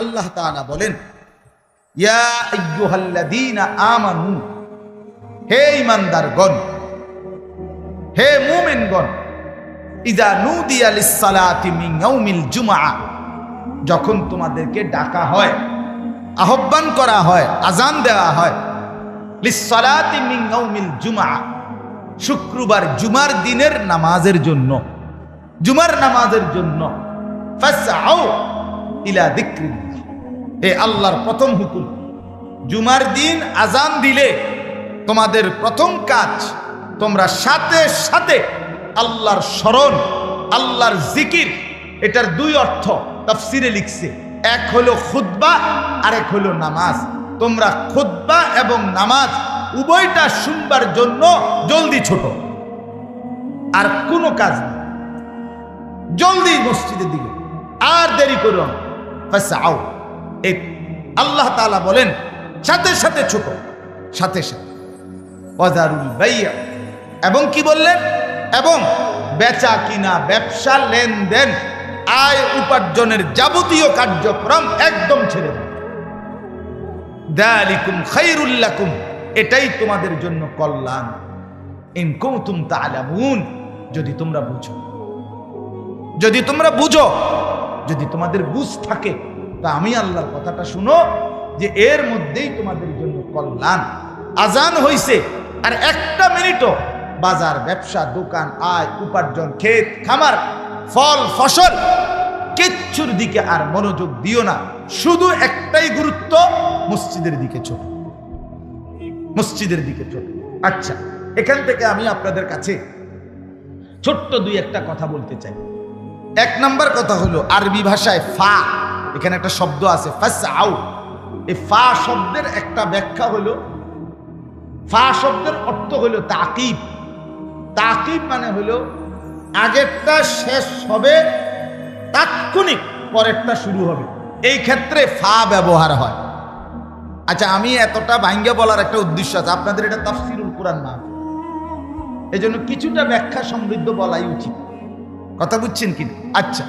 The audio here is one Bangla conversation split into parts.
আল্লাহ তাআলা বলেন, ইয়া আইয়ুহাল্লাযীনা আমানু, হে ঈমানদারগণ, হে মুমিনগণ, ইযা নুদিয়া লিস-সালাতি মিন ইয়াউমিল জুমআ, যখন তোমাদেরকে ডাকা হয়, আহ্বান করা হয়, আজান দেওয়া হয়, লিস-সালাতি মিন ইয়াউমিল জুমআ, শুক্রবার জুমার দিনের নামাজের জন্য, জুমার নামাজের জন্য, ফাসআউ ইলা যিকরিল্লাহ, এ আল্লাহর প্রথম হুকুম। জুমার দিন আজান দিলে তোমাদের প্রথম কাজ, তোমরা সাথে সাথে আল্লাহর স্মরণ, আল্লাহর জিকির। এটার দুই অর্থ তাফসিরে লিখছে, এক হলো খুতবা আর এক হলো নামাজ। তোমরা খুতবা এবং নামাজ উভয়টা শুনবার জন্য জলদি ছোট, আর কোনো কাজ নেই, জলদি মসজিদের দিকে, আর দেরি করো না। ফাসআউ, এই আল্লাহ তাআলা বলেন সাথে সাথে ছোট, সাথে সাথে। ওয়াজারুল বাই'a, এবং কি বললেন, এবং বেচা কিনা, ব্যবসা, লেনদেন, আয় উপার্জনের যাবতীয় কার্যক্রম একদম ছেড়ে দেন। যালিকুম খায়রুল লাকুম, এটাই তোমাদের জন্য কল্যাণ। ইন কুনতুম তা'লামুন, যদি তোমরা বুঝো, যদি তোমরা বুঝো, যদি তোমাদের বুঝ থাকে, তা আমি আল্লাহর কথাটা শুনো যে এর মধ্যেই তোমাদের জন্য কল্যাণ। আজান হইছে আর একটা মিনিটও বাজার, ব্যবসা, দোকান, আয় উপার্জন, ক্ষেত খামার, ফল ফসল, কিচ্ছুর দিকে আর মনোযোগ দিও না। শুধু একটাই গুরুত্ব, মসজিদের দিকে ছোট, মসজিদের দিকে ছোট। আচ্ছা, এখান থেকে আমি আপনাদের কাছে ছোট্ট দুই একটা কথা বলতে চাই। এক নাম্বার কথা হলো, আরবি ভাষায় ফা, এখানে একটা শব্দ আছে ফাসআউ। এই ফা শব্দের একটা ব্যাখ্যা হলো, ফা শব্দের অর্থ হলো তাকিব। তাকিব মানে হলো আগেরটা শেষ হবে, তাৎক্ষণিক পরেরটা শুরু হবে, এই ক্ষেত্রে ফা ব্যবহার হয়। আচ্ছা, আমি এতটা ভাঙ্গা বলার একটা উদ্দেশ্য আছে, আপনাদের এটা তাফসীরুল কুরআন না, এই জন্য কিছুটা ব্যাখ্যা সমৃদ্ধ বলাই উচিত। কথা বুঝছেন কি? আচ্ছা,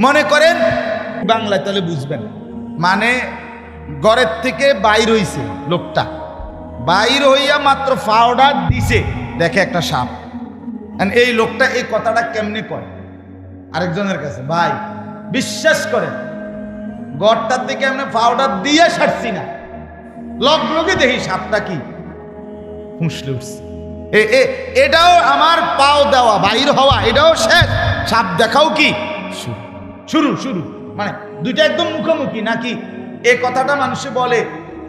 মনে করেন বাংলায়, তাহলে বুঝবেন, মানে ঘরের থেকে বাইর হইছে লোকটা, বাইর হইয়া মাত্র পাউডার দিছে, দেখে একটা সাপ। এই লোকটা এই কথাটা কেমনে কয় আরেকজনের কাছে, ভাই বিশ্বাস করেন, ঘরটার থেকে এমনি পাউডার দিয়ে ছাড়ছি না, লগে দেখি সাপটা কি ফুঁসলে উঠছে। এটাও আমার পাও দেওয়া, বাইর হওয়া, এটাও শেষ, সাপ দেখাও কি শুরু শুরু, মানে দুইটা একদম মুখোমুখি। নাকি এই কথাটা মানুষে বলে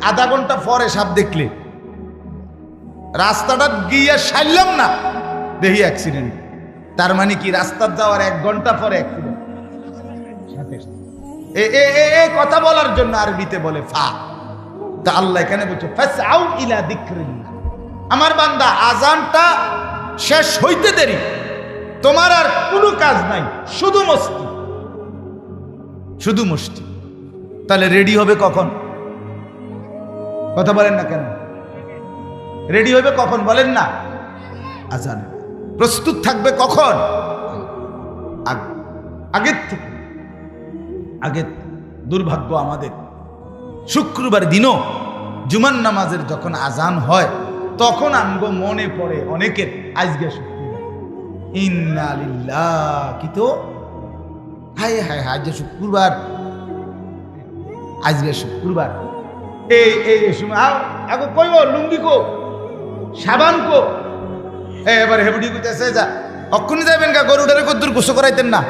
আধা ঘন্টা পরে সাপ দেখলে, রাস্তাটা গিয়ে সারলাম না, দেখি অ্যাক্সিডেন্ট। তার মানে কি রাস্তার যাওয়ার 1 ঘন্টা পরে অ্যাক্সিডেন্ট। এই কথা বলার জন্য আরবিতে বলে ফা। তা আল্লাহ এখানে বলছে ফাসআউ ইলা যিকরিল্লাহ, আমার বান্দা আজানটা শেষ হইতে দেরি, তোমার আর কোনো কাজ নাই, শুধু মস্তি, শুধু মস্তি। তাহলে রেডি হবে কখন? কথা বলেন না কেন? রেডি হবে কখন বলেন না? আজান। প্রস্তুত থাকবে কখন? আগের থেকে। আগের দুর্ভাগ্য আমাদের, শুক্রবার দিনও জুমার নামাজের যখন আজান হয়, তখন আমগো মনে পড়ে অনেকের আজকে শুক্রবার, ইন্না লিল্লাহ, কি তো হায় হায় হায়, আজকে শুক্রবার, আজকে শুক্রবার। এই সময় আগে কইব লুঙ্গি কো, সাবান কো, এবারে হেবুডি কইতেছে যা অক্ষুনি যাবেন গা, গরুটারে কদ্দুর গোসল করাইতেন না।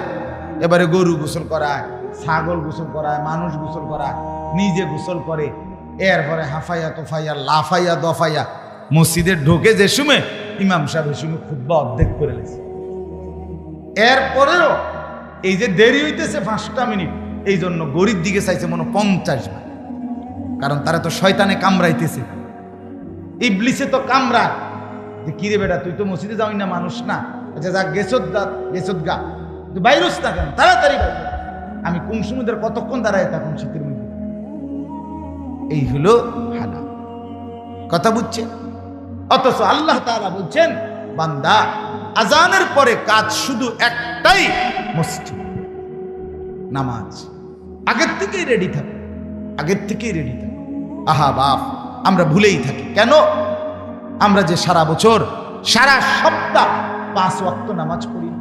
এবারে গরু গোসল করায়, ছাগল গোসল করায়, মানুষ গোসল করায়, নিজে গোসল করে, এরপরে হাফাইয়া তোফাইয়া লাফাইয়া দফাইয়া মসজিদের ঢোকে যে সময় ইমাম সাহেব এই সময় খুতবা অর্ধেক করে লেছে। এরপরেও এই যে দেরি হইতেছে 5টা মিনিট, এই জন্য গরিব দিকে চাইছে মনে 50 বার, কারণ তারা তো শয়তানে কামড়াইতেছে, ইবলিসে তো কামড়ায় যে কিরে বেটা তুই তো মসজিদে যাওই না, মানুষ না, আচ্ছা যা গেছত গা, তুই বাইরস না কেন, তাড়াতাড়ি বাইর। আমি কোন সমুদ্রের কতক্ষণ দাঁড়ায় তখন শীতের মধ্যে। এই হলো হানা। কথা বুঝছেন? অথচ আল্লাহ তাআলা বলছেন, বান্দা আজানের পরে কাজ শুধু একটাই, মসজিদ, নামাজ। আগের থেকেই রেডি থাকো, আগের থেকেই রেডি থাকো। আহা বাপ, আমরা ভুলেই থাকি। কেন? আমরা যে সারা বছর সারা সপ্তাহ 5 ওয়াক্ত নামাজ পড়ি,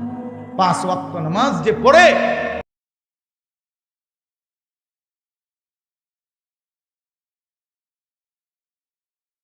5 ওয়াক্ত নামাজ যে পড়ে